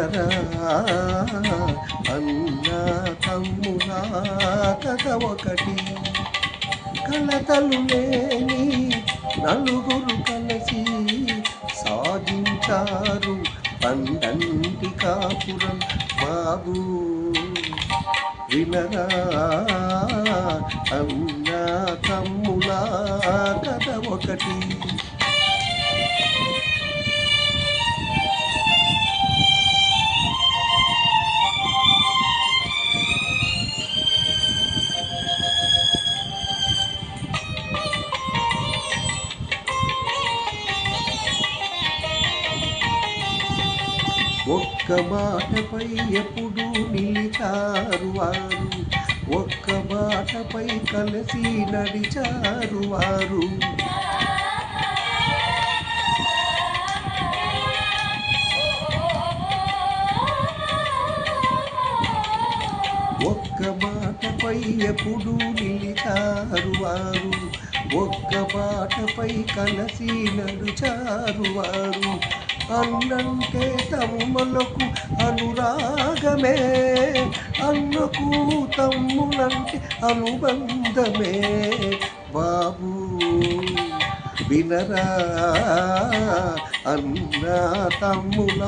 వినరా అన్న తమ్ముల కథ ఒకటి. కలతలు లేని నలుగురు కలిసి సాగించారు పండంటి కాపురం. బాబు వినరా అన్న తమ్ముల కథ ఒకటి. ఒక్క బాటపై ఎప్పుడు నిలిచారు వారు, ఒక్క బాటపై కలిసి నడిచారు వారు. ఒక్క బాటపై ఎప్పుడు నిలిచారు వారు, ఒక్క బాటపై కలిసి నడిచారు వారు. అన్నంటే తమ్ములకు అనురాగమే, అన్నకు తమ్ములంటే అనుబంధమే. బాబు వినరా అన్న తమ్ముల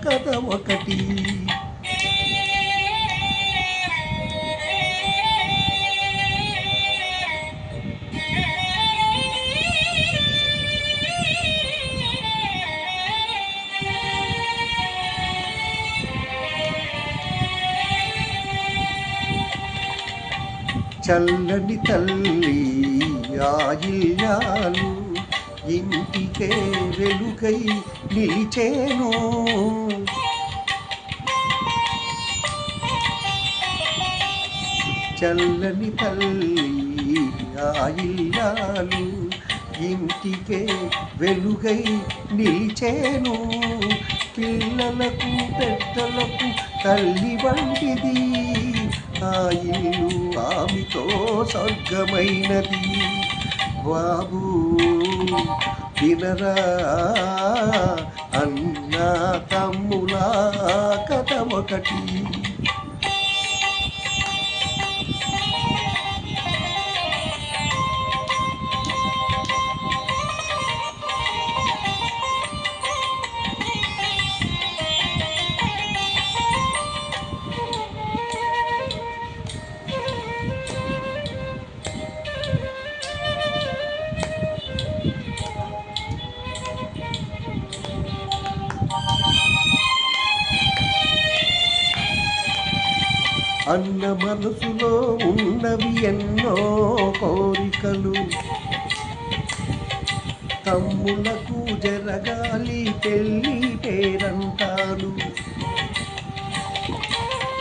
కథ ఒకటి. చల్లని తల్లి ఆయిల్యాలు ఇంటికే వెలుగై నిలిచేను. చల్లని తల్లి ఆయిల్యాలు ఇంటికే వెలుగై నిలిచేను. పిల్లలకు పెద్దలకు తల్లి వంటిది, ఆ ఇల్లు ఆమెతో స్వర్గమైనది. బాబు వినరా అన్న తమ్ముల కథ ఒకటి. అన్న మనసులో ఉన్నవి ఎన్నో కోరికలు, తమ్ములకు జరగాలి పెళ్ళి పేరంటాలు.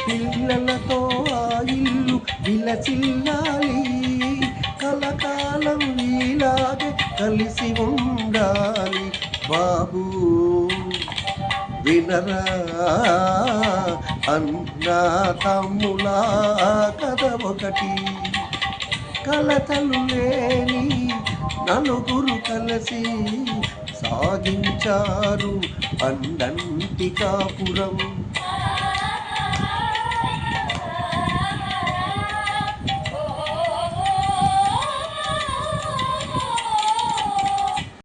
పిల్లలతో ఆ ఇల్లు విలసిల్లాలి, కలకాలం ఇలాగే కలిసి ఉండాలి. బాబు వినరా అన్న తమ్ముల కథ ఒకటి. కలతలు లేని నలుగురు కలిసి సాగించారు పండంటి కాపురం.